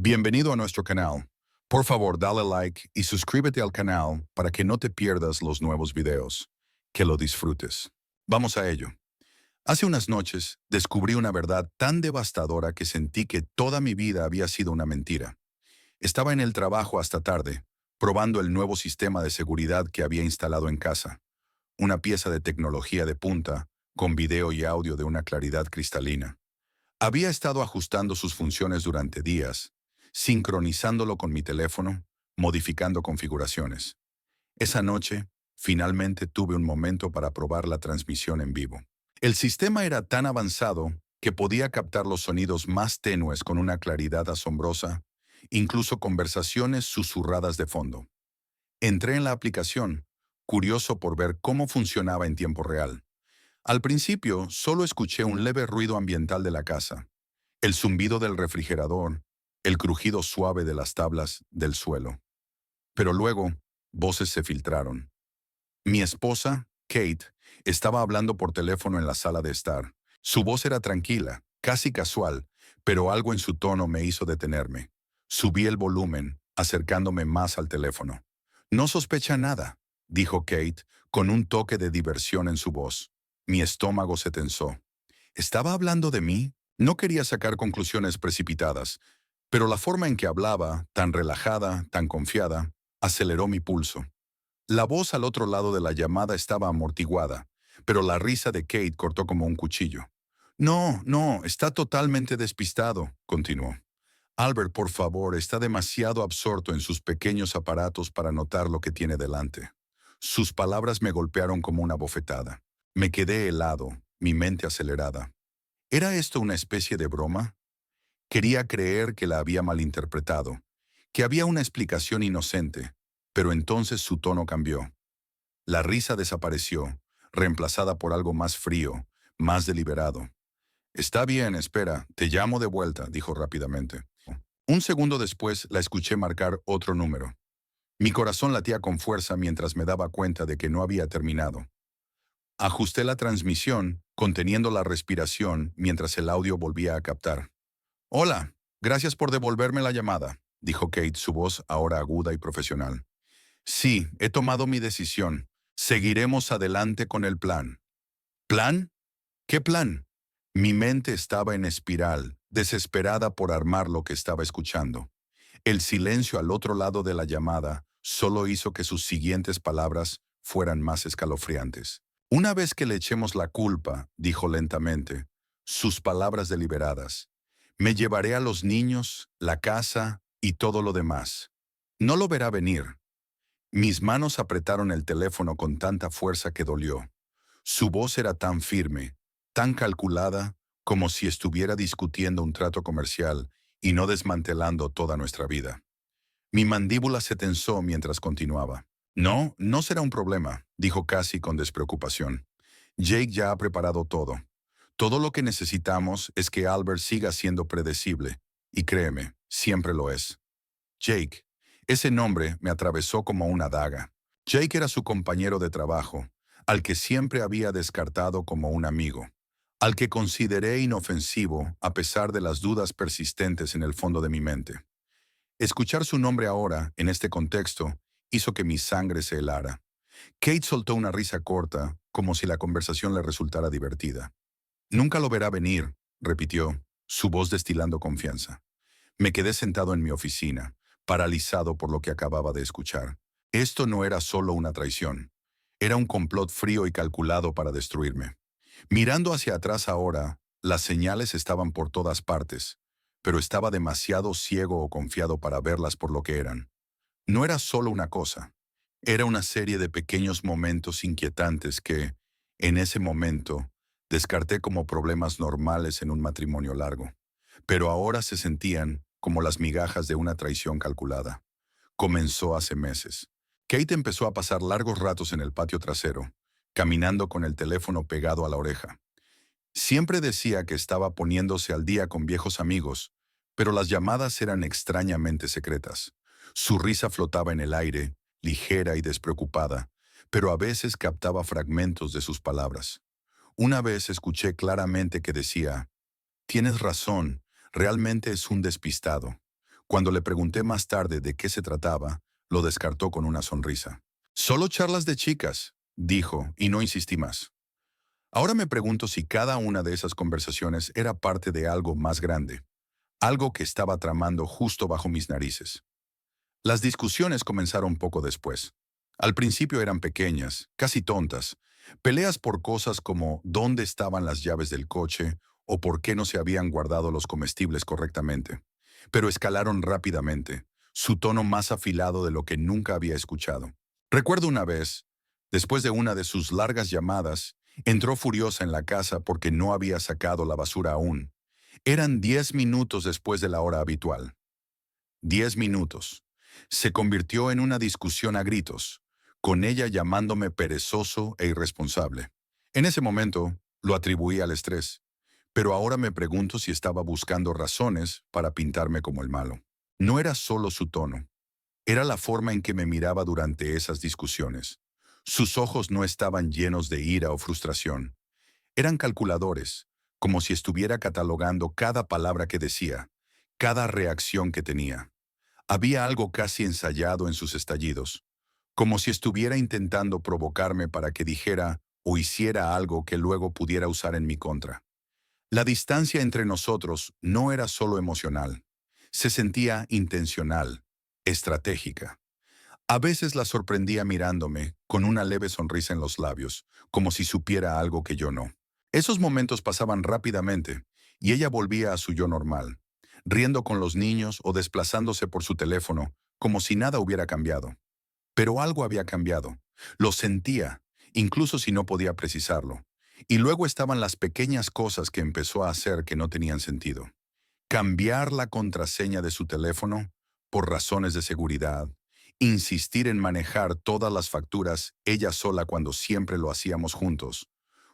Bienvenido a nuestro canal. Por favor, dale like y suscríbete al canal para que no te pierdas los nuevos videos. Que lo disfrutes. Vamos a ello. Hace unas noches descubrí una verdad tan devastadora que sentí que toda mi vida había sido una mentira. Estaba en el trabajo hasta tarde, probando el nuevo sistema de seguridad que había instalado en casa. Una pieza de tecnología de punta, con video y audio de una claridad cristalina. Había estado ajustando sus funciones durante días, sincronizándolo con mi teléfono, modificando configuraciones. Esa noche, finalmente tuve un momento para probar la transmisión en vivo. El sistema era tan avanzado que podía captar los sonidos más tenues con una claridad asombrosa, incluso conversaciones susurradas de fondo. Entré en la aplicación, curioso por ver cómo funcionaba en tiempo real. Al principio, solo escuché un leve ruido ambiental de la casa, el zumbido del refrigerador, el crujido suave de las tablas del suelo. Pero luego, voces se filtraron. Mi esposa, Kate, estaba hablando por teléfono en la sala de estar. Su voz era tranquila, casi casual, pero algo en su tono me hizo detenerme. Subí el volumen, acercándome más al teléfono. «No sospecha nada», dijo Kate, con un toque de diversión en su voz. Mi estómago se tensó. ¿Estaba hablando de mí? No quería sacar conclusiones precipitadas, pero la forma en que hablaba, tan relajada, tan confiada, aceleró mi pulso. La voz al otro lado de la llamada estaba amortiguada, pero la risa de Kate cortó como un cuchillo. No, está totalmente despistado», continuó. «Albert, por favor, está demasiado absorto en sus pequeños aparatos para notar lo que tiene delante». Sus palabras me golpearon como una bofetada. Me quedé helado, mi mente acelerada. ¿Era esto una especie de broma? Quería creer que la había malinterpretado, que había una explicación inocente, pero entonces su tono cambió. La risa desapareció, reemplazada por algo más frío, más deliberado. «Está bien, espera, te llamo de vuelta», dijo rápidamente. Un segundo después la escuché marcar otro número. Mi corazón latía con fuerza mientras me daba cuenta de que no había terminado. Ajusté la transmisión, conteniendo la respiración mientras el audio volvía a captar. «Hola, gracias por devolverme la llamada», dijo Kate, su voz ahora aguda y profesional. «Sí, he tomado mi decisión. Seguiremos adelante con el plan». «¿Plan? ¿Qué plan?» Mi mente estaba en espiral, desesperada por armar lo que estaba escuchando. El silencio al otro lado de la llamada solo hizo que sus siguientes palabras fueran más escalofriantes. «Una vez que le echemos la culpa», dijo lentamente, sus palabras deliberadas, «me llevaré a los niños, la casa y todo lo demás. No lo verá venir». Mis manos apretaron el teléfono con tanta fuerza que dolió. Su voz era tan firme, tan calculada, como si estuviera discutiendo un trato comercial y no desmantelando toda nuestra vida. Mi mandíbula se tensó mientras continuaba. «No será un problema», dijo casi con despreocupación. «Jake ya ha preparado todo. Todo lo que necesitamos es que Albert siga siendo predecible, y créeme, siempre lo es». Jake. Ese nombre me atravesó como una daga. Jake era su compañero de trabajo, al que siempre había descartado como un amigo, al que consideré inofensivo a pesar de las dudas persistentes en el fondo de mi mente. Escuchar su nombre ahora, en este contexto, hizo que mi sangre se helara. Kate soltó una risa corta, como si la conversación le resultara divertida. «Nunca lo verá venir», repitió, su voz destilando confianza. Me quedé sentado en mi oficina, paralizado por lo que acababa de escuchar. Esto no era solo una traición. Era un complot frío y calculado para destruirme. Mirando hacia atrás ahora, las señales estaban por todas partes, pero estaba demasiado ciego o confiado para verlas por lo que eran. No era solo una cosa. Era una serie de pequeños momentos inquietantes que, en ese momento, descarté como problemas normales en un matrimonio largo. Pero ahora se sentían como las migajas de una traición calculada. Comenzó hace meses. Kate empezó a pasar largos ratos en el patio trasero, caminando con el teléfono pegado a la oreja. Siempre decía que estaba poniéndose al día con viejos amigos, pero las llamadas eran extrañamente secretas. Su risa flotaba en el aire, ligera y despreocupada, pero a veces captaba fragmentos de sus palabras. Una vez escuché claramente que decía: «Tienes razón, realmente es un despistado». Cuando le pregunté más tarde de qué se trataba, lo descartó con una sonrisa. Solo charlas de chicas, dijo, y no insistí más. Ahora me pregunto si cada una de esas conversaciones era parte de algo más grande, algo que estaba tramando justo bajo mis narices. Las discusiones comenzaron poco después. Al principio eran pequeñas, casi tontas, peleas por cosas como dónde estaban las llaves del coche o por qué no se habían guardado los comestibles correctamente. Pero escalaron rápidamente, su tono más afilado de lo que nunca había escuchado. Recuerdo una vez, después de una de sus largas llamadas, entró furiosa en la casa porque no había sacado la basura aún. Eran 10 minutos después de la hora habitual. 10 minutos. Se convirtió en una discusión a gritos, con ella llamándome perezoso e irresponsable. En ese momento, lo atribuí al estrés, pero ahora me pregunto si estaba buscando razones para pintarme como el malo. No era solo su tono, era la forma en que me miraba durante esas discusiones. Sus ojos no estaban llenos de ira o frustración. Eran calculadores, como si estuviera catalogando cada palabra que decía, cada reacción que tenía. Había algo casi ensayado en sus estallidos, como si estuviera intentando provocarme para que dijera o hiciera algo que luego pudiera usar en mi contra. La distancia entre nosotros no era solo emocional, se sentía intencional, estratégica. A veces la sorprendía mirándome, con una leve sonrisa en los labios, como si supiera algo que yo no. Esos momentos pasaban rápidamente, y ella volvía a su yo normal, riendo con los niños o desplazándose por su teléfono, como si nada hubiera cambiado. Pero algo había cambiado. Lo sentía, incluso si no podía precisarlo. Y luego estaban las pequeñas cosas que empezó a hacer que no tenían sentido. Cambiar la contraseña de su teléfono por razones de seguridad. Insistir en manejar todas las facturas ella sola cuando siempre lo hacíamos juntos.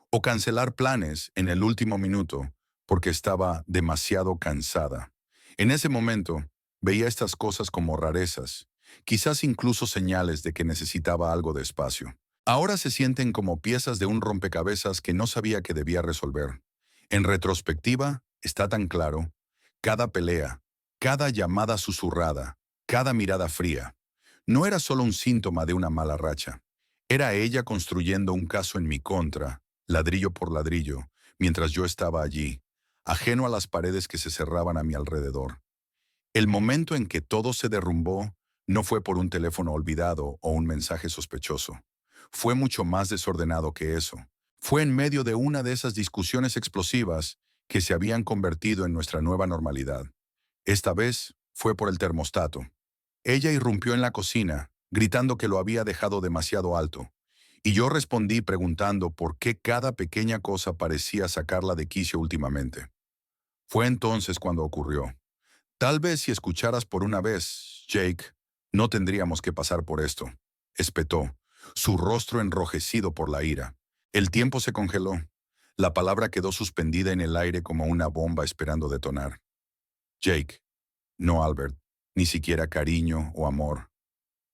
O cancelar planes en el último minuto porque estaba demasiado cansada. En ese momento, veía estas cosas como rarezas, quizás incluso señales de que necesitaba algo de espacio. Ahora se sienten como piezas de un rompecabezas que no sabía que debía resolver. En retrospectiva, está tan claro, cada pelea, cada llamada susurrada, cada mirada fría, no era solo un síntoma de una mala racha. Era ella construyendo un caso en mi contra, ladrillo por ladrillo, mientras yo estaba allí, ajeno a las paredes que se cerraban a mi alrededor. El momento en que todo se derrumbó no fue por un teléfono olvidado o un mensaje sospechoso. Fue mucho más desordenado que eso. Fue en medio de una de esas discusiones explosivas que se habían convertido en nuestra nueva normalidad. Esta vez fue por el termostato. Ella irrumpió en la cocina, gritando que lo había dejado demasiado alto, y yo respondí preguntando por qué cada pequeña cosa parecía sacarla de quicio últimamente. Fue entonces cuando ocurrió. Tal vez si escucharas por una vez, Jake, no tendríamos que pasar por esto, espetó, su rostro enrojecido por la ira. El tiempo se congeló. La palabra quedó suspendida en el aire como una bomba esperando detonar. Jake, no Albert, ni siquiera cariño o amor.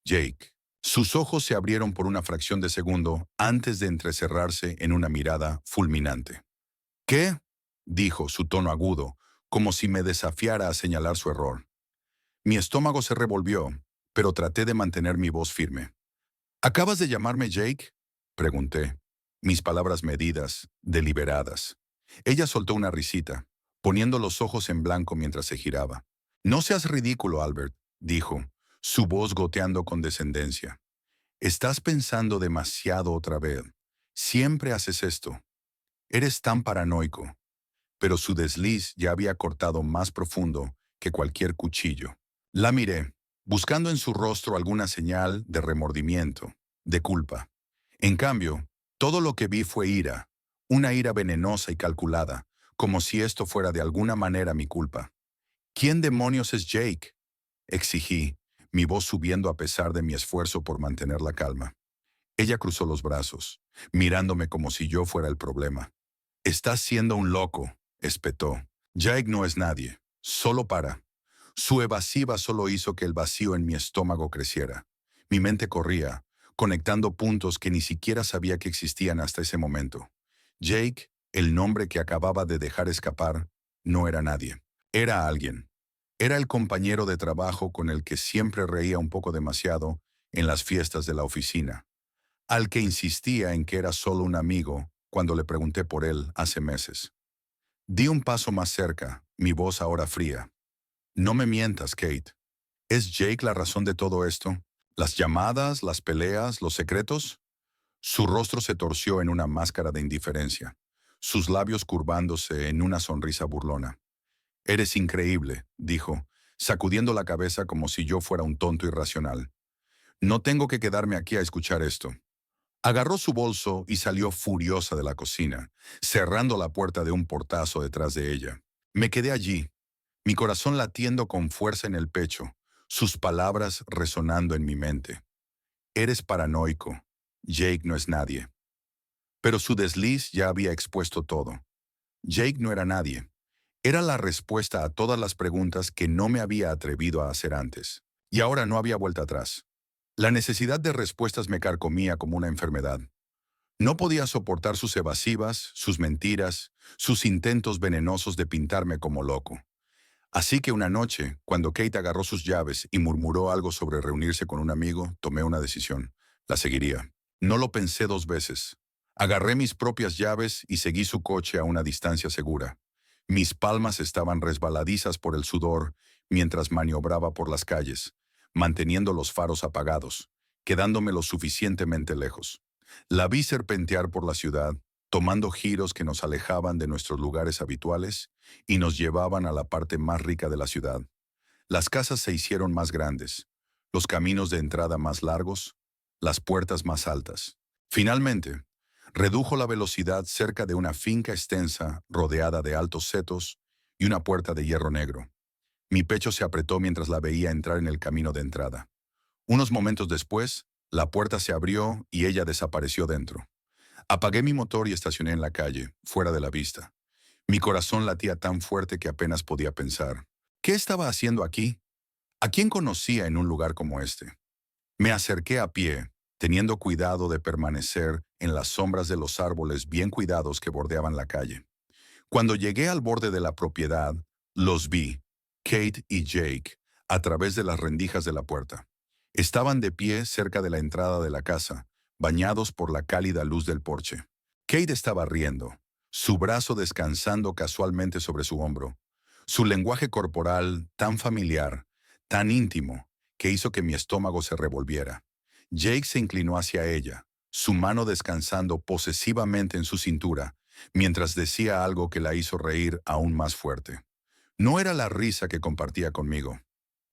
Jake. Sus ojos se abrieron por una fracción de segundo antes de entrecerrarse en una mirada fulminante. ¿Qué? Dijo, su tono agudo, como si me desafiara a señalar su error. Mi estómago se revolvió, pero traté de mantener mi voz firme. ¿Acabas de llamarme Jake? Pregunté, mis palabras medidas, deliberadas. Ella soltó una risita, poniendo los ojos en blanco mientras se giraba. No seas ridículo, Albert, dijo, su voz goteando con descendencia. Estás pensando demasiado otra vez. Siempre haces esto. Eres tan paranoico. Pero su desliz ya había cortado más profundo que cualquier cuchillo. La miré, buscando en su rostro alguna señal de remordimiento, de culpa. En cambio, todo lo que vi fue ira, una ira venenosa y calculada, como si esto fuera de alguna manera mi culpa. ¿Quién demonios es Jake? Exigí, mi voz subiendo a pesar de mi esfuerzo por mantener la calma. Ella cruzó los brazos, mirándome como si yo fuera el problema. Estás siendo un loco, espetó. Jake no es nadie, solo para. Su evasiva solo hizo que el vacío en mi estómago creciera. Mi mente corría, conectando puntos que ni siquiera sabía que existían hasta ese momento. Jake, el nombre que acababa de dejar escapar, no era nadie. Era alguien. Era el compañero de trabajo con el que siempre reía un poco demasiado en las fiestas de la oficina, al que insistía en que era solo un amigo cuando le pregunté por él hace meses. Di un paso más cerca, mi voz ahora fría. No me mientas, Kate. ¿Es Jake la razón de todo esto? ¿Las llamadas, las peleas, los secretos? Su rostro se torció en una máscara de indiferencia, sus labios curvándose en una sonrisa burlona. Eres increíble, dijo, sacudiendo la cabeza como si yo fuera un tonto irracional. No tengo que quedarme aquí a escuchar esto. Agarró su bolso y salió furiosa de la cocina, cerrando la puerta de un portazo detrás de ella. Me quedé allí, mi corazón latiendo con fuerza en el pecho, sus palabras resonando en mi mente. Eres paranoico. Jake no es nadie. Pero su desliz ya había expuesto todo. Jake no era nadie. Era la respuesta a todas las preguntas que no me había atrevido a hacer antes. Y ahora no había vuelta atrás. La necesidad de respuestas me carcomía como una enfermedad. No podía soportar sus evasivas, sus mentiras, sus intentos venenosos de pintarme como loco. Así que una noche, cuando Kate agarró sus llaves y murmuró algo sobre reunirse con un amigo, tomé una decisión. La seguiría. No lo pensé dos veces. Agarré mis propias llaves y seguí su coche a una distancia segura. Mis palmas estaban resbaladizas por el sudor mientras maniobraba por las calles, manteniendo los faros apagados, quedándome lo suficientemente lejos. La vi serpentear por la ciudad, tomando giros que nos alejaban de nuestros lugares habituales y nos llevaban a la parte más rica de la ciudad. Las casas se hicieron más grandes, los caminos de entrada más largos, las puertas más altas. Finalmente, redujo la velocidad cerca de una finca extensa rodeada de altos setos y una puerta de hierro negro. Mi pecho se apretó mientras la veía entrar en el camino de entrada. Unos momentos después, la puerta se abrió y ella desapareció dentro. Apagué mi motor y estacioné en la calle, fuera de la vista. Mi corazón latía tan fuerte que apenas podía pensar. ¿Qué estaba haciendo aquí? ¿A quién conocía en un lugar como este? Me acerqué a pie, teniendo cuidado de permanecer en las sombras de los árboles bien cuidados que bordeaban la calle. Cuando llegué al borde de la propiedad, los vi, Kate y Jake, a través de las rendijas de la puerta. Estaban de pie cerca de la entrada de la casa, bañados por la cálida luz del porche. Kate estaba riendo, su brazo descansando casualmente sobre su hombro, su lenguaje corporal tan familiar, tan íntimo, que hizo que mi estómago se revolviera. Jake se inclinó hacia ella, su mano descansando posesivamente en su cintura, mientras decía algo que la hizo reír aún más fuerte. No era la risa que compartía conmigo.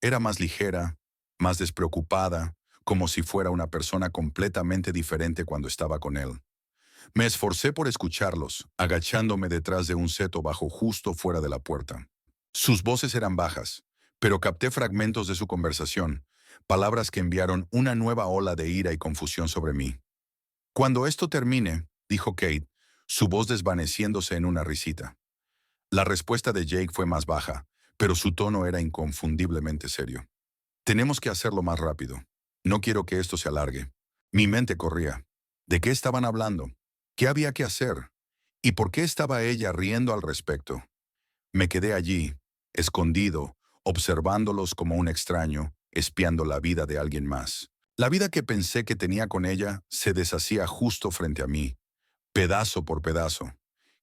Era más ligera, más despreocupada, como si fuera una persona completamente diferente cuando estaba con él. Me esforcé por escucharlos, agachándome detrás de un seto bajo justo fuera de la puerta. Sus voces eran bajas, pero capté fragmentos de su conversación, palabras que enviaron una nueva ola de ira y confusión sobre mí. Cuando esto termine, dijo Kate, su voz desvaneciéndose en una risita. La respuesta de Jake fue más baja, pero su tono era inconfundiblemente serio. Tenemos que hacerlo más rápido. No quiero que esto se alargue. Mi mente corría. ¿De qué estaban hablando? ¿Qué había que hacer? ¿Y por qué estaba ella riendo al respecto? Me quedé allí, escondido, observándolos como un extraño, espiando la vida de alguien más. La vida que pensé que tenía con ella se deshacía justo frente a mí, pedazo por pedazo.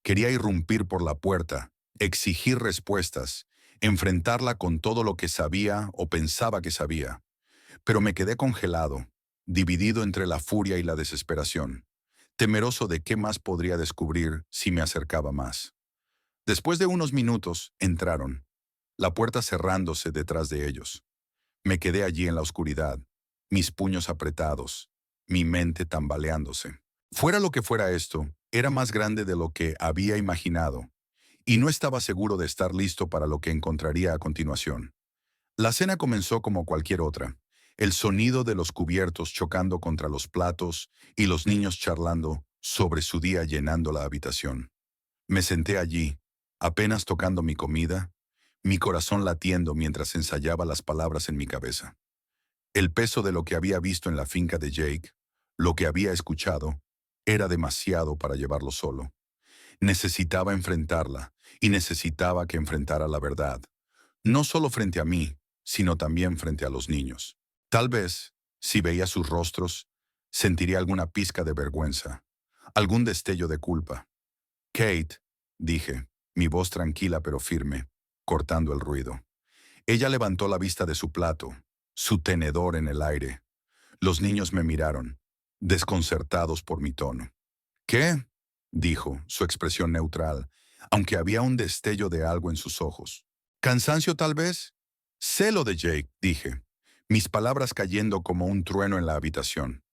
Quería irrumpir por la puerta, exigir respuestas, enfrentarla con todo lo que sabía o pensaba que sabía. Pero me quedé congelado, dividido entre la furia y la desesperación, temeroso de qué más podría descubrir si me acercaba más. Después de unos minutos, entraron, la puerta cerrándose detrás de ellos. Me quedé allí en la oscuridad, mis puños apretados, mi mente tambaleándose. Fuera lo que fuera esto, era más grande de lo que había imaginado, y no estaba seguro de estar listo para lo que encontraría a continuación. La cena comenzó como cualquier otra, el sonido de los cubiertos chocando contra los platos y los niños charlando sobre su día llenando la habitación. Me senté allí, apenas tocando mi comida, mi corazón latiendo mientras ensayaba las palabras en mi cabeza. El peso de lo que había visto en la finca de Jake, lo que había escuchado, era demasiado para llevarlo solo. Necesitaba enfrentarla, y necesitaba que enfrentara la verdad. no solo frente a mí, sino también frente a los niños. Tal vez, si veía sus rostros, sentiría alguna pizca de vergüenza, algún destello de culpa. Kate, dije, mi voz tranquila pero firme, cortando el ruido. Ella levantó la vista de su plato, su tenedor en el aire. Los niños me miraron, desconcertados por mi tono. ¿Qué? Dijo, su expresión neutral, aunque había un destello de algo en sus ojos. ¿Cansancio tal vez? Celo de Jake, dije, mis palabras cayendo como un trueno en la habitación.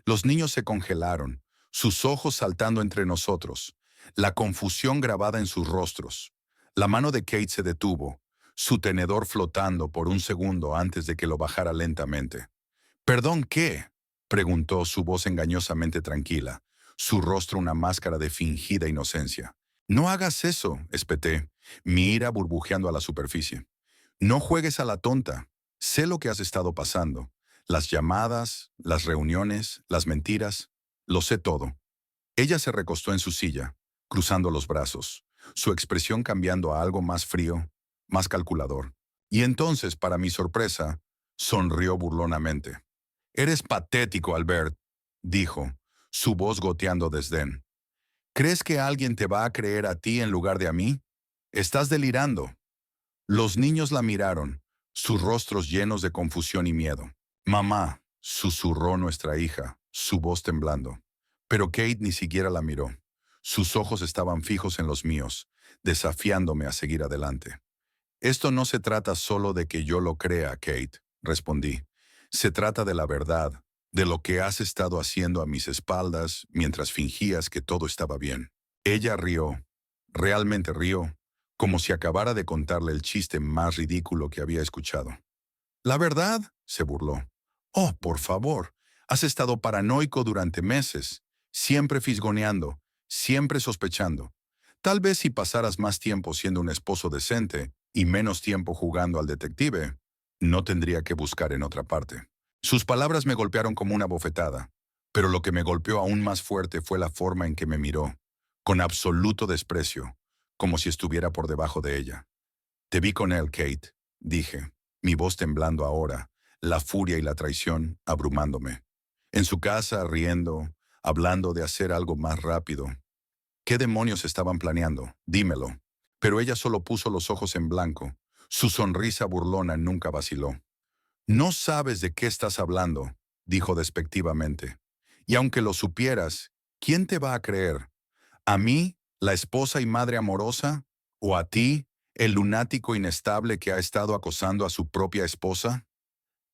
Los niños se congelaron, sus ojos saltando entre nosotros, la confusión grabada en sus rostros. La mano de Kate se detuvo, su tenedor flotando por un segundo antes de que lo bajara lentamente. ¿Perdón qué? Preguntó, su voz engañosamente tranquila, su rostro una máscara de fingida inocencia. No hagas eso, espeté, mi ira burbujeando a la superficie. No juegues a la tonta. Sé lo que has estado pasando. Las llamadas, las reuniones, las mentiras. Lo sé todo. Ella se recostó en su silla, cruzando los brazos, su expresión cambiando a algo más frío, más calculador. Y entonces, para mi sorpresa, sonrió burlonamente. Eres patético, Albert, dijo, su voz goteando desdén. ¿Crees que alguien te va a creer a ti en lugar de a mí? Estás delirando. Los niños la miraron, sus rostros llenos de confusión y miedo. Mamá, susurró nuestra hija, su voz temblando. Pero Kate ni siquiera la miró. Sus ojos estaban fijos en los míos, desafiándome a seguir adelante. Esto no se trata solo de que yo lo crea, Kate, respondí. Se trata de la verdad, de lo que has estado haciendo a mis espaldas mientras fingías que todo estaba bien. Ella rió, realmente rió, como si acabara de contarle el chiste más ridículo que había escuchado. ¿La verdad? Se burló. Oh, por favor, has estado paranoico durante meses, siempre fisgoneando, siempre sospechando. Tal vez si pasaras más tiempo siendo un esposo decente y menos tiempo jugando al detective, no tendría que buscar en otra parte. Sus palabras me golpearon como una bofetada, pero lo que me golpeó aún más fuerte fue la forma en que me miró, con absoluto desprecio, como si estuviera por debajo de ella. Te vi con él, Kate, dije, mi voz temblando ahora, la furia y la traición abrumándome. En su casa, riendo, hablando de hacer algo más rápido. ¿Qué demonios estaban planeando? Dímelo. Pero ella solo puso los ojos en blanco. Su sonrisa burlona nunca vaciló. No sabes de qué estás hablando, dijo despectivamente. Y aunque lo supieras, ¿quién te va a creer? ¿A mí, la esposa y madre amorosa? ¿O a ti, el lunático inestable que ha estado acosando a su propia esposa?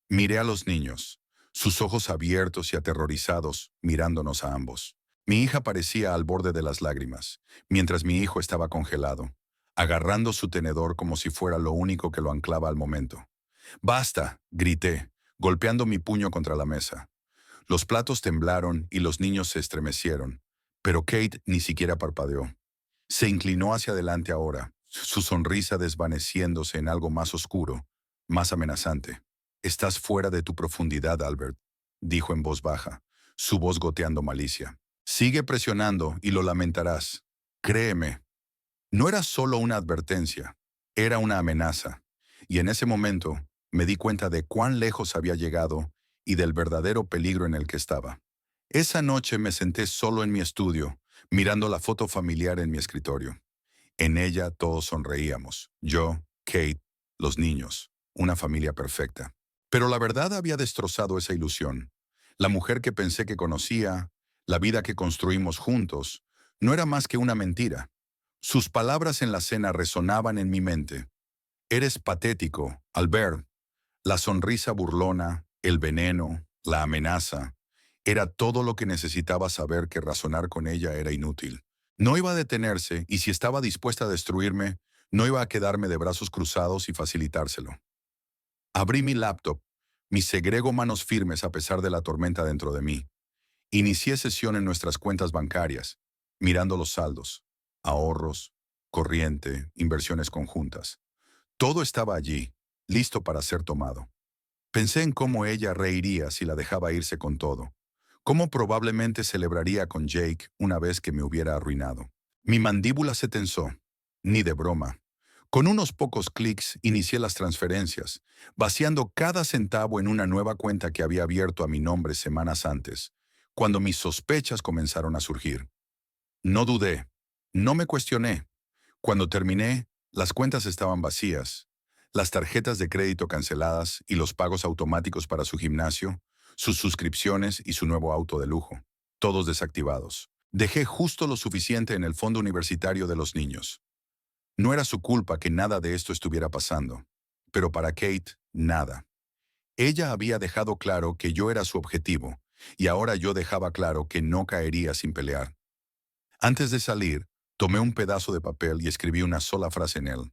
Miré a los niños, sus ojos abiertos y aterrorizados, mirándonos a ambos. Mi hija parecía al borde de las lágrimas, mientras mi hijo estaba congelado, agarrando su tenedor como si fuera lo único que lo anclaba al momento. ¡Basta!, grité, golpeando mi puño contra la mesa. Los platos temblaron y los niños se estremecieron, pero Kate ni siquiera parpadeó. Se inclinó hacia adelante ahora, su sonrisa desvaneciéndose en algo más oscuro, más amenazante. Estás fuera de tu profundidad, Albert, dijo en voz baja, su voz goteando malicia. Sigue presionando y lo lamentarás. Créeme. No era solo una advertencia, era una amenaza. Y en ese momento me di cuenta de cuán lejos había llegado y del verdadero peligro en el que estaba. Esa noche me senté solo en mi estudio, mirando la foto familiar en mi escritorio. En ella todos sonreíamos, yo, Kate, los niños, una familia perfecta. Pero la verdad había destrozado esa ilusión. La mujer que pensé que conocía, la vida que construimos juntos, no era más que una mentira. Sus palabras en la cena resonaban en mi mente. Eres patético, Albert. La sonrisa burlona, el veneno, la amenaza, era todo lo que necesitaba saber que razonar con ella era inútil. No iba a detenerse y si estaba dispuesta a destruirme, no iba a quedarme de brazos cruzados y facilitárselo. Abrí mi laptop, mi segrego manos firmes a pesar de la tormenta dentro de mí. Inicié sesión en nuestras cuentas bancarias, mirando los saldos, ahorros, corriente, inversiones conjuntas. Todo estaba allí, listo para ser tomado. Pensé en cómo ella reiría si la dejaba irse con todo, cómo probablemente celebraría con Jake una vez que me hubiera arruinado. Mi mandíbula se tensó, ni de broma. Con unos pocos clics inicié las transferencias, vaciando cada centavo en una nueva cuenta que había abierto a mi nombre semanas antes, cuando mis sospechas comenzaron a surgir. No dudé, no me cuestioné. Cuando terminé, las cuentas estaban vacías, las tarjetas de crédito canceladas y los pagos automáticos para su gimnasio, sus suscripciones y su nuevo auto de lujo, todos desactivados. Dejé justo lo suficiente en el fondo universitario de los niños. No era su culpa que nada de esto estuviera pasando, pero para Kate, nada. Ella había dejado claro que yo era su objetivo, y ahora yo dejaba claro que no caería sin pelear. Antes de salir, tomé un pedazo de papel y escribí una sola frase en él,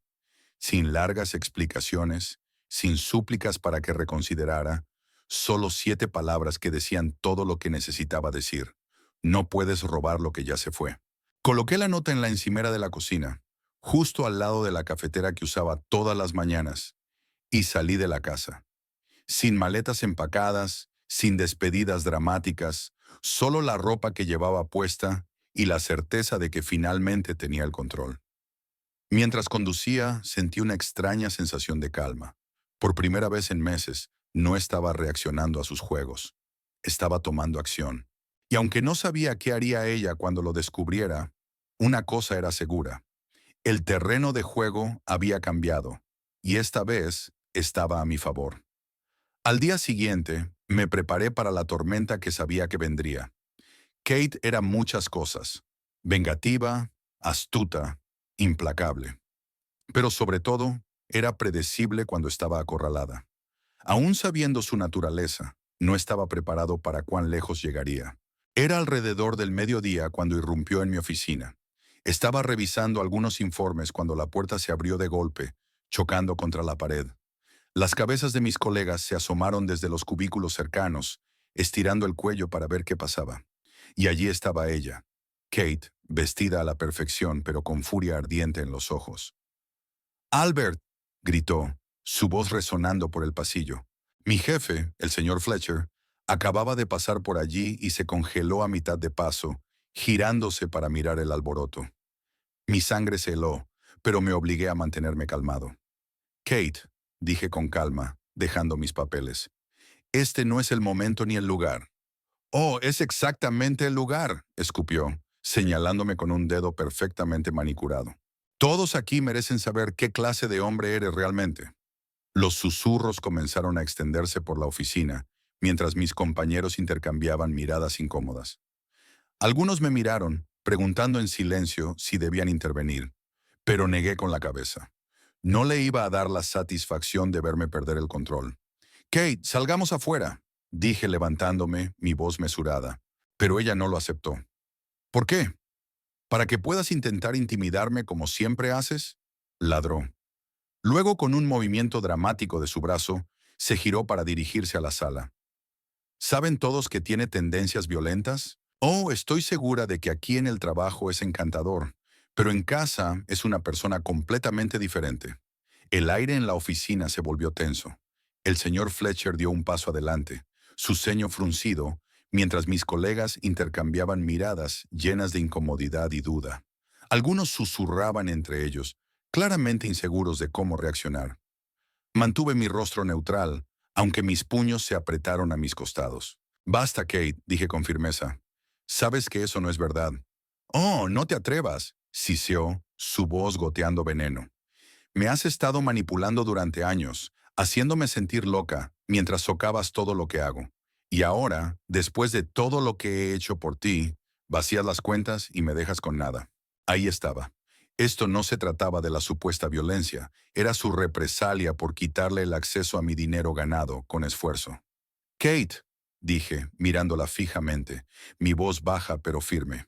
sin largas explicaciones, sin súplicas para que reconsiderara, solo 7 palabras que decían todo lo que necesitaba decir. No puedes robar lo que ya se fue. Coloqué la nota en la encimera de la cocina, justo al lado de la cafetera que usaba todas las mañanas, y salí de la casa. Sin maletas empacadas, sin despedidas dramáticas, solo la ropa que llevaba puesta y la certeza de que finalmente tenía el control. Mientras conducía, sentí una extraña sensación de calma. Por primera vez en meses, no estaba reaccionando a sus juegos. Estaba tomando acción. Y aunque no sabía qué haría ella cuando lo descubriera, una cosa era segura. El terreno de juego había cambiado, y esta vez estaba a mi favor. Al día siguiente, me preparé para la tormenta que sabía que vendría. Kate era muchas cosas: vengativa, astuta, implacable. Pero sobre todo, era predecible cuando estaba acorralada. Aún sabiendo su naturaleza, no estaba preparado para cuán lejos llegaría. Era alrededor del mediodía cuando irrumpió en mi oficina. Estaba revisando algunos informes cuando la puerta se abrió de golpe, chocando contra la pared. Las cabezas de mis colegas se asomaron desde los cubículos cercanos, estirando el cuello para ver qué pasaba. Y allí estaba ella, Kate, vestida a la perfección pero con furia ardiente en los ojos. «Albert», gritó, su voz resonando por el pasillo. Mi jefe, el señor Fletcher, acababa de pasar por allí y se congeló a mitad de paso, girándose para mirar el alboroto. Mi sangre se heló, pero me obligué a mantenerme calmado. «Kate», dije con calma, dejando mis papeles, «este no es el momento ni el lugar». «Oh, es exactamente el lugar», escupió, señalándome con un dedo perfectamente manicurado. «Todos aquí merecen saber qué clase de hombre eres realmente». Los susurros comenzaron a extenderse por la oficina, mientras mis compañeros intercambiaban miradas incómodas. Algunos me miraron, preguntando en silencio si debían intervenir, pero negué con la cabeza. No le iba a dar la satisfacción de verme perder el control. «Kate, salgamos afuera», dije levantándome, mi voz mesurada, pero ella no lo aceptó. «¿Por qué? ¿Para que puedas intentar intimidarme como siempre haces?», ladró. Luego, con un movimiento dramático de su brazo, se giró para dirigirse a la sala. ¿Saben todos que tiene tendencias violentas? Oh, estoy segura de que aquí en el trabajo es encantador, pero en casa es una persona completamente diferente. El aire en la oficina se volvió tenso. El señor Fletcher dio un paso adelante, su ceño fruncido, mientras mis colegas intercambiaban miradas llenas de incomodidad y duda. Algunos susurraban entre ellos, claramente inseguros de cómo reaccionar. Mantuve mi rostro neutral, aunque mis puños se apretaron a mis costados. «Basta, Kate», dije con firmeza. «Sabes que eso no es verdad». «Oh, no te atrevas», siseó, su voz goteando veneno. «Me has estado manipulando durante años, haciéndome sentir loca, mientras socavas todo lo que hago. Y ahora, después de todo lo que he hecho por ti, vacías las cuentas y me dejas con nada». Ahí estaba. Esto no se trataba de la supuesta violencia, era su represalia por quitarle el acceso a mi dinero ganado con esfuerzo. «Kate», dije, mirándola fijamente, mi voz baja pero firme,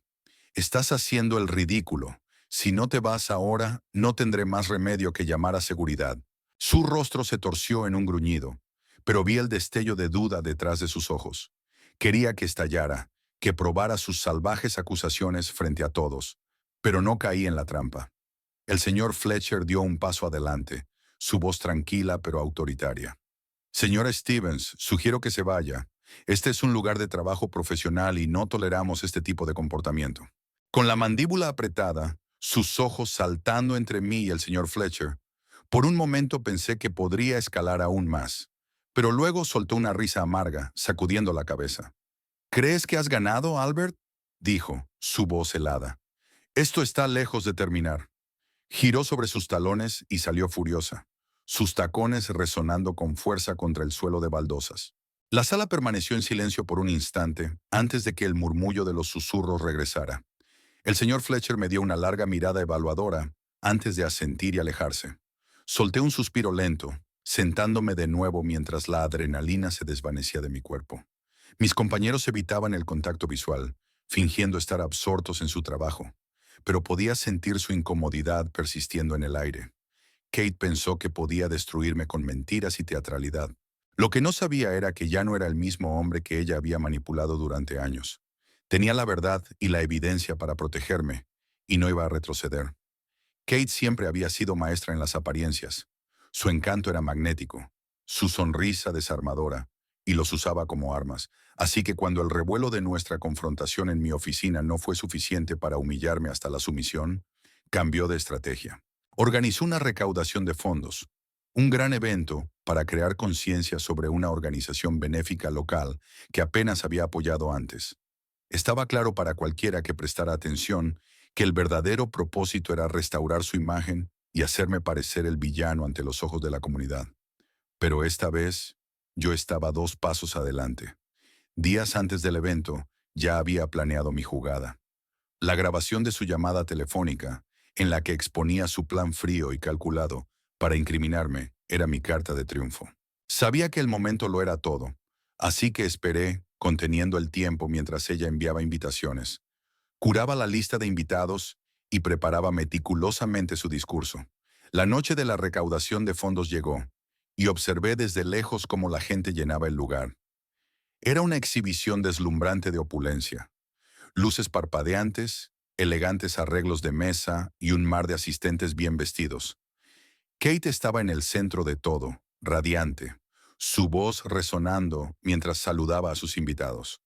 «estás haciendo el ridículo. Si no te vas ahora, no tendré más remedio que llamar a seguridad». Su rostro se torció en un gruñido, pero vi el destello de duda detrás de sus ojos. Quería que estallara, que probara sus salvajes acusaciones frente a todos, pero no caí en la trampa. El señor Fletcher dio un paso adelante, su voz tranquila pero autoritaria. «Señora Stevens, sugiero que se vaya. Este es un lugar de trabajo profesional y no toleramos este tipo de comportamiento». Con la mandíbula apretada, sus ojos saltando entre mí y el señor Fletcher. Por un momento pensé que podría escalar aún más, pero luego soltó una risa amarga, sacudiendo la cabeza. ¿Crees que has ganado, Albert?, dijo, su voz helada. Esto está lejos de terminar. Giró sobre sus talones y salió furiosa, sus tacones resonando con fuerza contra el suelo de baldosas. La sala permaneció en silencio por un instante antes de que el murmullo de los susurros regresara. El señor Fletcher me dio una larga mirada evaluadora antes de asentir y alejarse. Solté un suspiro lento, sentándome de nuevo mientras la adrenalina se desvanecía de mi cuerpo. Mis compañeros evitaban el contacto visual, fingiendo estar absortos en su trabajo, pero podía sentir su incomodidad persistiendo en el aire. Kate pensó que podía destruirme con mentiras y teatralidad. Lo que no sabía era que ya no era el mismo hombre que ella había manipulado durante años. Tenía la verdad y la evidencia para protegerme, y no iba a retroceder. Kate siempre había sido maestra en las apariencias. Su encanto era magnético, su sonrisa desarmadora, y los usaba como armas. Así que cuando el revuelo de nuestra confrontación en mi oficina no fue suficiente para humillarme hasta la sumisión, cambió de estrategia. Organizó una recaudación de fondos, un gran evento para crear conciencia sobre una organización benéfica local que apenas había apoyado antes. Estaba claro para cualquiera que prestara atención que el verdadero propósito era restaurar su imagen y hacerme parecer el villano ante los ojos de la comunidad. Pero esta vez, yo estaba 2 pasos adelante. Días antes del evento, ya había planeado mi jugada. La grabación de su llamada telefónica, en la que exponía su plan frío y calculado para incriminarme, era mi carta de triunfo. Sabía que el momento lo era todo, así que esperé, conteniendo el tiempo mientras ella enviaba invitaciones. Curaba la lista de invitados y preparaba meticulosamente su discurso. La noche de la recaudación de fondos llegó, y observé desde lejos cómo la gente llenaba el lugar. Era una exhibición deslumbrante de opulencia. Luces parpadeantes, elegantes arreglos de mesa y un mar de asistentes bien vestidos. Kate estaba en el centro de todo, radiante, su voz resonando mientras saludaba a sus invitados.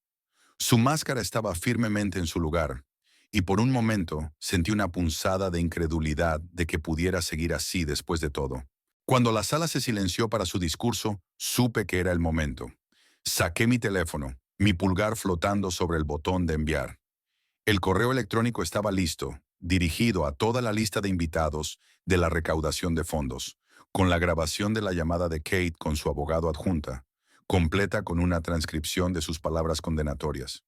Su máscara estaba firmemente en su lugar, y por un momento sentí una punzada de incredulidad de que pudiera seguir así después de todo. Cuando la sala se silenció para su discurso, supe que era el momento. Saqué mi teléfono, mi pulgar flotando sobre el botón de enviar. El correo electrónico estaba listo, dirigido a toda la lista de invitados de la recaudación de fondos, con la grabación de la llamada de Kate con su abogado adjunta, completa con una transcripción de sus palabras condenatorias.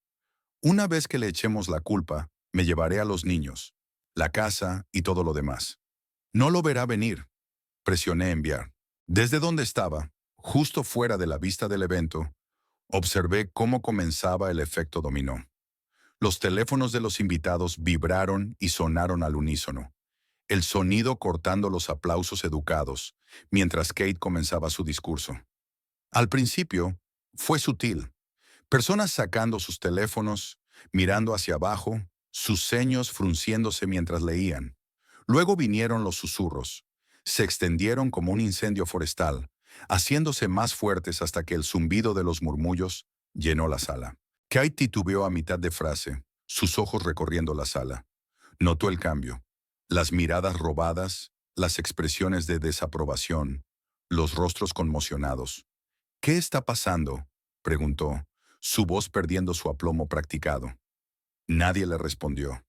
Una vez que le echemos la culpa, me llevaré a los niños, la casa y todo lo demás. No lo verá venir. Presioné enviar. Desde donde estaba, justo fuera de la vista del evento, observé cómo comenzaba el efecto dominó. Los teléfonos de los invitados vibraron y sonaron al unísono, el sonido cortando los aplausos educados, mientras Kate comenzaba su discurso. Al principio, fue sutil. Personas sacando sus teléfonos, mirando hacia abajo, sus ceños frunciéndose mientras leían. Luego vinieron los susurros. Se extendieron como un incendio forestal, haciéndose más fuertes hasta que el zumbido de los murmullos llenó la sala. Kate titubeó a mitad de frase, sus ojos recorriendo la sala. Notó el cambio. Las miradas robadas, las expresiones de desaprobación, los rostros conmocionados. ¿Qué está pasando?, preguntó, su voz perdiendo su aplomo practicado. Nadie le respondió.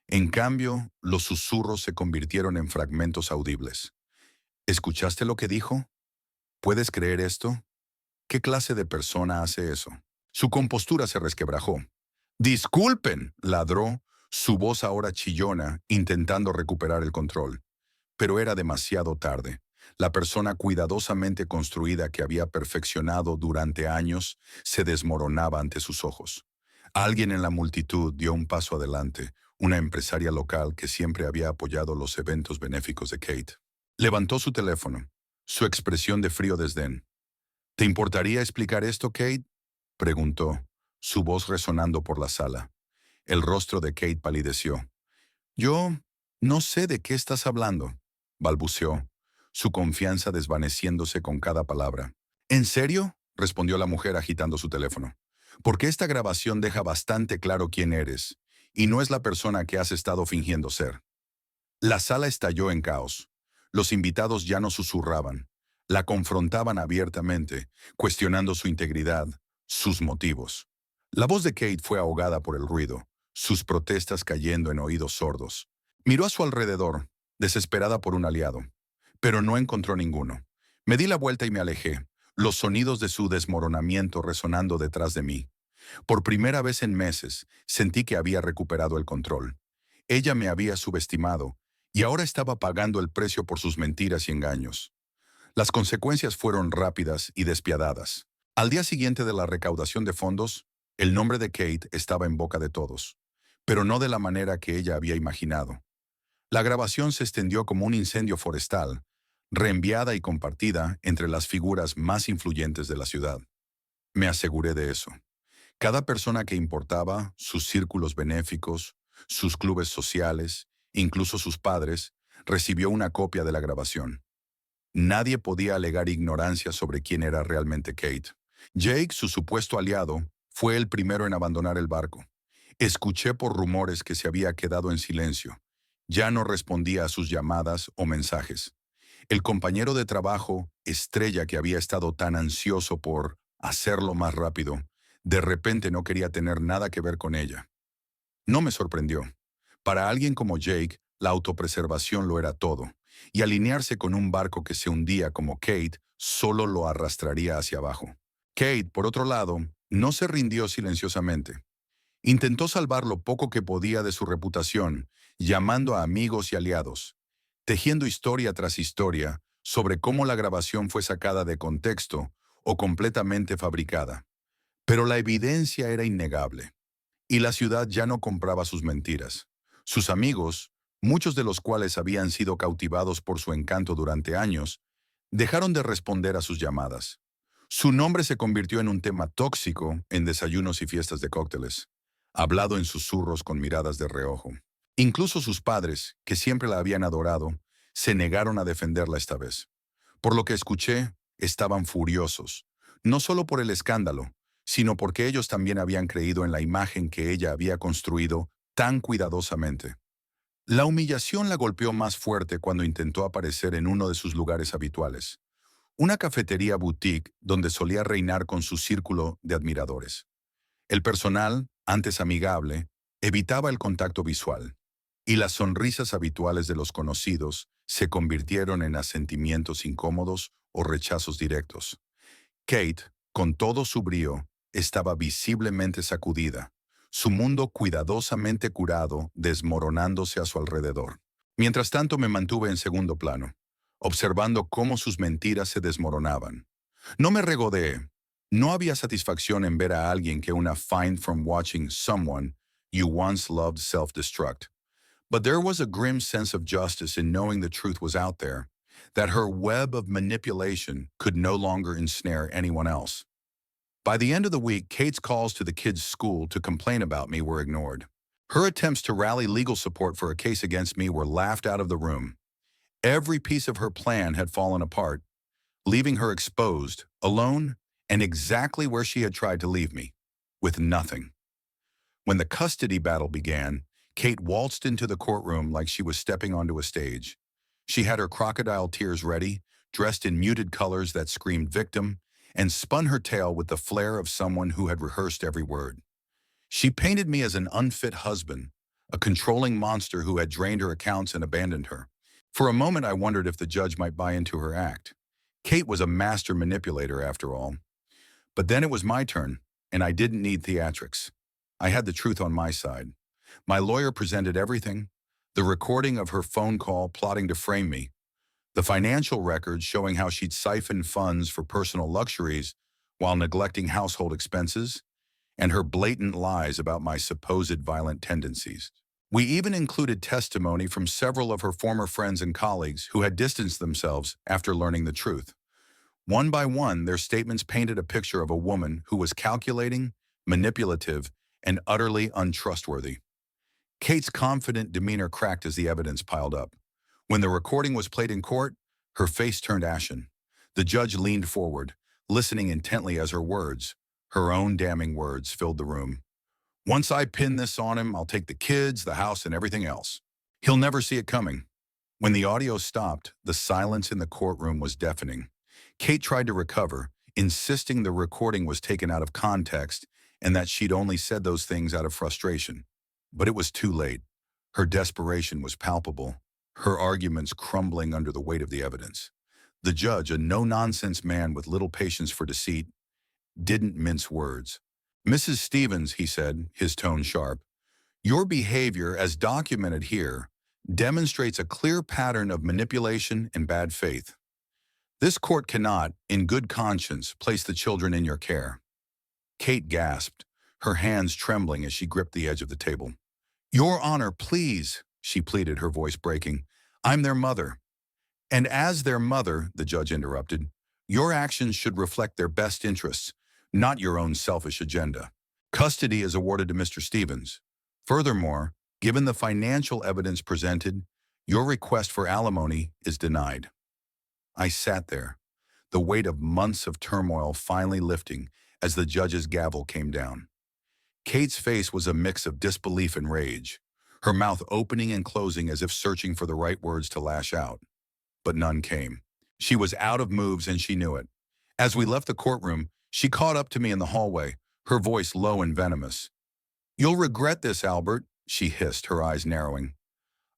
En cambio, los susurros se convirtieron en fragmentos audibles. ¿Escuchaste lo que dijo? ¿Puedes creer esto? ¿Qué clase de persona hace eso? Su compostura se resquebrajó. «¡Disculpen!», ladró, su voz ahora chillona, intentando recuperar el control. Pero era demasiado tarde. La persona cuidadosamente construida que había perfeccionado durante años se desmoronaba ante sus ojos. Alguien en la multitud dio un paso adelante, una empresaria local que siempre había apoyado los eventos benéficos de Kate. Levantó su teléfono, su expresión de frío desdén. «¿Te importaría explicar esto, Kate?», preguntó, su voz resonando por la sala. El rostro de Kate palideció. «Yo no sé de qué estás hablando», balbuceó, su confianza desvaneciéndose con cada palabra. «¿En serio?», respondió la mujer agitando su teléfono. «Porque esta grabación deja bastante claro quién eres, y no es la persona que has estado fingiendo ser». La sala estalló en caos. Los invitados ya no susurraban, la confrontaban abiertamente, cuestionando su integridad, sus motivos. La voz de Kate fue ahogada por el ruido, sus protestas cayendo en oídos sordos. Miró a su alrededor, desesperada por un aliado, pero no encontró ninguno. Me di la vuelta y me alejé, los sonidos de su desmoronamiento resonando detrás de mí. Por primera vez en meses, sentí que había recuperado el control. Ella me había subestimado, y ahora estaba pagando el precio por sus mentiras y engaños. Las consecuencias fueron rápidas y despiadadas. Al día siguiente de la recaudación de fondos, el nombre de Kate estaba en boca de todos, pero no de la manera que ella había imaginado. La grabación se extendió como un incendio forestal, reenviada y compartida entre las figuras más influyentes de la ciudad. Me aseguré de eso. Cada persona que importaba, sus círculos benéficos, sus clubes sociales, incluso sus padres, recibió una copia de la grabación. Nadie podía alegar ignorancia sobre quién era realmente Kate. Jake, su supuesto aliado, fue el primero en abandonar el barco. Escuché por rumores que se había quedado en silencio. Ya no respondía a sus llamadas o mensajes. El compañero de trabajo, estrella que había estado tan ansioso por hacerlo más rápido, de repente no quería tener nada que ver con ella. No me sorprendió. Para alguien como Jake, la autopreservación lo era todo, y alinearse con un barco que se hundía como Kate solo lo arrastraría hacia abajo. Kate, por otro lado, no se rindió silenciosamente. Intentó salvar lo poco que podía de su reputación, llamando a amigos y aliados, tejiendo historia tras historia sobre cómo la grabación fue sacada de contexto o completamente fabricada. Pero la evidencia era innegable, y la ciudad ya no compraba sus mentiras. Sus amigos, muchos de los cuales habían sido cautivados por su encanto durante años, dejaron de responder a sus llamadas. Su nombre se convirtió en un tema tóxico en desayunos y fiestas de cócteles, hablado en susurros con miradas de reojo. Incluso sus padres, que siempre la habían adorado, se negaron a defenderla esta vez. Por lo que escuché, estaban furiosos, no solo por el escándalo, sino porque ellos también habían creído en la imagen que ella había construido tan cuidadosamente. La humillación la golpeó más fuerte cuando intentó aparecer en uno de sus lugares habituales, una cafetería boutique donde solía reinar con su círculo de admiradores. El personal, antes amigable, evitaba el contacto visual, y las sonrisas habituales de los conocidos se convirtieron en asentimientos incómodos o rechazos directos. Kate, con todo su brío, estaba visiblemente sacudida, su mundo cuidadosamente curado, desmoronándose a su alrededor. Mientras tanto me mantuve en segundo plano, observando cómo sus mentiras se desmoronaban. No me regodeé. No había satisfacción en ver a alguien que una find from watching someone you once loved self-destruct. But there was a grim sense of justice in knowing the truth was out there, that her web of manipulation could no longer ensnare anyone else. By the end of the week, Kate's calls to the kids' school to complain about me were ignored. Her attempts to rally legal support for a case against me were laughed out of the room. Every piece of her plan had fallen apart, leaving her exposed, alone, and exactly where she had tried to leave me, with nothing. When the custody battle began, Kate waltzed into the courtroom like she was stepping onto a stage. She had her crocodile tears ready, dressed in muted colors that screamed victim, and spun her tale with the flair of someone who had rehearsed every word. She painted me as an unfit husband, a controlling monster who had drained her accounts and abandoned her. For a moment, I wondered if the judge might buy into her act. Kate was a master manipulator, after all. But then it was my turn, and I didn't need theatrics. I had the truth on my side. My lawyer presented everything: the recording of her phone call plotting to frame me, the financial records showing how she'd siphoned funds for personal luxuries while neglecting household expenses, and her blatant lies about my supposed violent tendencies. We even included testimony from several of her former friends and colleagues who had distanced themselves after learning the truth. One by one, their statements painted a picture of a woman who was calculating, manipulative, and utterly untrustworthy. Kate's confident demeanor cracked as the evidence piled up. When the recording was played in court, her face turned ashen. The judge leaned forward, listening intently as her own damning words, filled the room. "Once I pin this on him, I'll take the kids, the house, and everything else. He'll never see it coming. When the audio stopped, the silence in the courtroom was deafening. Kate tried to recover, insisting the recording was taken out of context and that she'd only said those things out of frustration. But it was too late. Her desperation was palpable, her arguments crumbling under the weight of the evidence. The judge, a no-nonsense man with little patience for deceit, didn't mince words. "Mrs. Stevens," he said, his tone sharp, "your behavior, as documented here, demonstrates a clear pattern of manipulation and bad faith. This court cannot, in good conscience, place the children in your care." Kate gasped, her hands trembling as she gripped the edge of the table. "Your Honor, please," she pleaded, her voice breaking. "I'm their mother." "And as their mother," the judge interrupted, "your actions should reflect their best interests, not your own selfish agenda. Custody is awarded to Mr. Stevens. Furthermore, given the financial evidence presented, your request for alimony is denied." I sat there, the weight of months of turmoil finally lifting as the judge's gavel came down. Kate's face was a mix of disbelief and rage, her mouth opening and closing as if searching for the right words to lash out. But none came. She was out of moves and she knew it. As we left the courtroom, she caught up to me in the hallway, her voice low and venomous. "You'll regret this, Albert," she hissed, her eyes narrowing.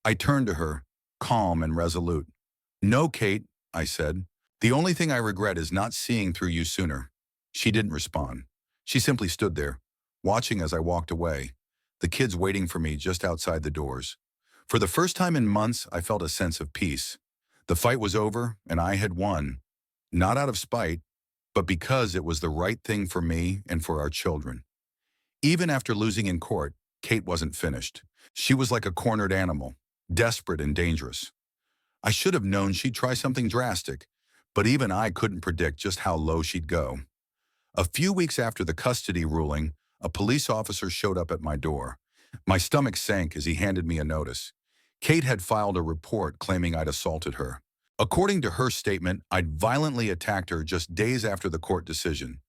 I turned to her, calm and resolute. "No, Kate," I said. "The only thing I regret is not seeing through you sooner." She didn't respond. She simply stood there, watching as I walked away, the kids waiting for me just outside the doors. For the first time in months, I felt a sense of peace. The fight was over, and I had won. Not out of spite, but because it was the right thing for me and for our children. Even after losing in court, Kate wasn't finished. She was like a cornered animal, desperate and dangerous. I should have known she'd try something drastic, but even I couldn't predict just how low she'd go. A few weeks after the custody ruling, a police officer showed up at my door. My stomach sank as he handed me a notice. Kate had filed a report claiming I'd assaulted her. According to her statement, I'd violently attacked her just days after the court decision.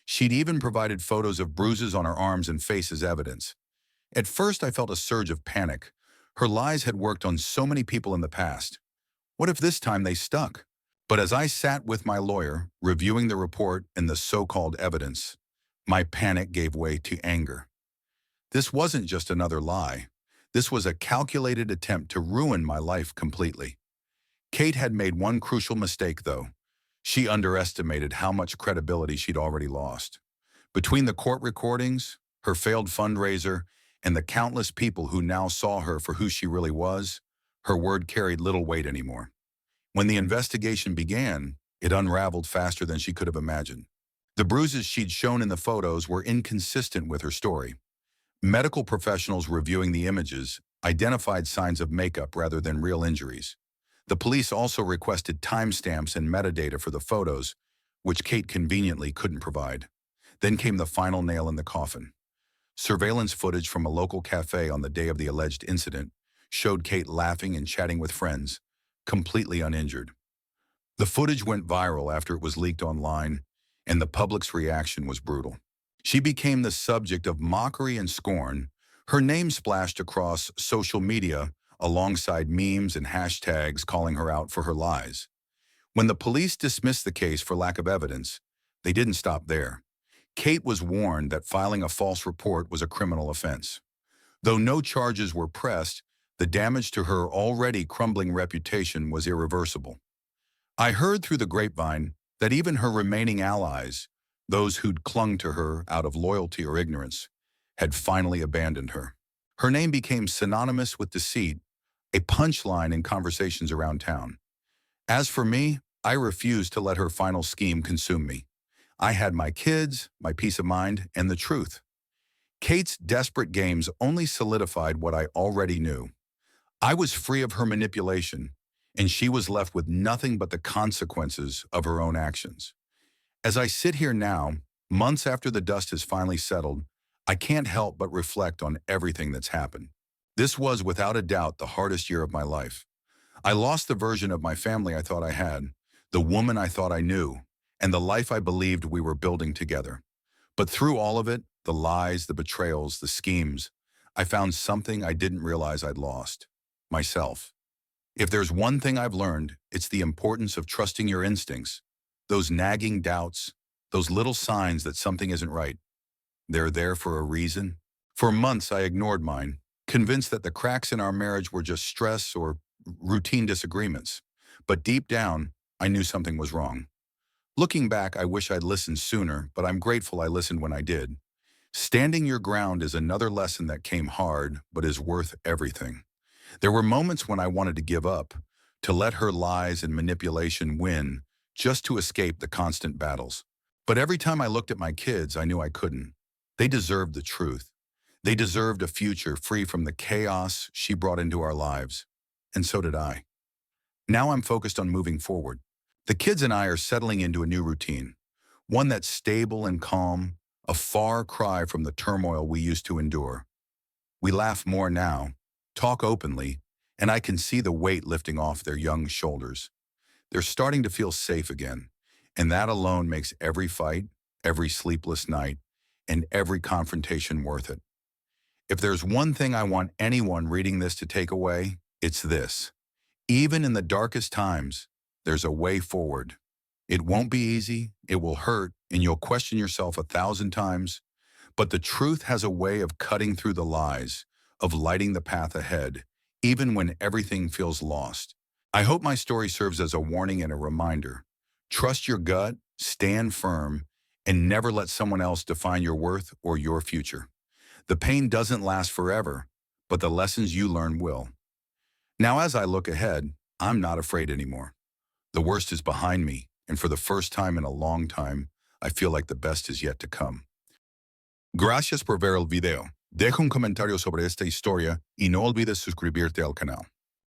She'd even provided photos of bruises on her arms and face as evidence. At first, I felt a surge of panic. Her lies had worked on so many people in the past. What if this time they stuck? But as I sat with my lawyer, reviewing the report and the so-called evidence, my panic gave way to anger. This wasn't just another lie. This was a calculated attempt to ruin my life completely. Kate had made one crucial mistake, though. She underestimated how much credibility she'd already lost. Between the court recordings, her failed fundraiser, and the countless people who now saw her for who she really was, her word carried little weight anymore. When the investigation began, it unraveled faster than she could have imagined. The bruises she'd shown in the photos were inconsistent with her story. Medical professionals reviewing the images identified signs of makeup rather than real injuries. The police also requested timestamps and metadata for the photos, which Kate conveniently couldn't provide. Then came the final nail in the coffin. Surveillance footage from a local cafe on the day of the alleged incident showed Kate laughing and chatting with friends, completely uninjured. The footage went viral after it was leaked online, and the public's reaction was brutal. She became the subject of mockery and scorn. Her name splashed across social media alongside memes and hashtags calling her out for her lies. When the police dismissed the case for lack of evidence, they didn't stop there. Kate was warned that filing a false report was a criminal offense. Though no charges were pressed, the damage to her already crumbling reputation was irreversible. I heard through the grapevine that even her remaining allies, those who'd clung to her out of loyalty or ignorance, had finally abandoned her. Her name became synonymous with deceit, a punchline in conversations around town. As for me, I refused to let her final scheme consume me. I had my kids, my peace of mind, and the truth. Kate's desperate games only solidified what I already knew. I was free of her manipulation, and she was left with nothing but the consequences of her own actions. As I sit here now, months after the dust has finally settled, I can't help but reflect on everything that's happened. This was, without a doubt, the hardest year of my life. I lost the version of my family I thought I had, the woman I thought I knew, and the life I believed we were building together. But through all of it, the lies, the betrayals, the schemes, I found something I didn't realize I'd lost: myself. If there's one thing I've learned, it's the importance of trusting your instincts. Those nagging doubts, those little signs that something isn't right, they're there for a reason. For months, I ignored mine, convinced that the cracks in our marriage were just stress or routine disagreements. But deep down, I knew something was wrong. Looking back, I wish I'd listened sooner, but I'm grateful I listened when I did. Standing your ground is another lesson that came hard, but is worth everything. There were moments when I wanted to give up, to let her lies and manipulation win, just to escape the constant battles. But every time I looked at my kids, I knew I couldn't. They deserved the truth. They deserved a future free from the chaos she brought into our lives. And so did I. Now I'm focused on moving forward. The kids and I are settling into a new routine, one that's stable and calm, a far cry from the turmoil we used to endure. We laugh more now, talk openly, and I can see the weight lifting off their young shoulders. They're starting to feel safe again, and that alone makes every fight, every sleepless night, and every confrontation worth it. If there's one thing I want anyone reading this to take away, it's this. Even in the darkest times, there's a way forward. It won't be easy, it will hurt, and you'll question yourself 1,000 times, but the truth has a way of cutting through the lies, of lighting the path ahead, even when everything feels lost. I hope my story serves as a warning and a reminder. Trust your gut, stand firm, and never let someone else define your worth or your future. The pain doesn't last forever, but the lessons you learn will. Now, as I look ahead, I'm not afraid anymore. The worst is behind me, and for the first time in a long time, I feel like the best is yet to come. Gracias por ver el video. Deja un comentario sobre esta historia y no olvides suscribirte al canal.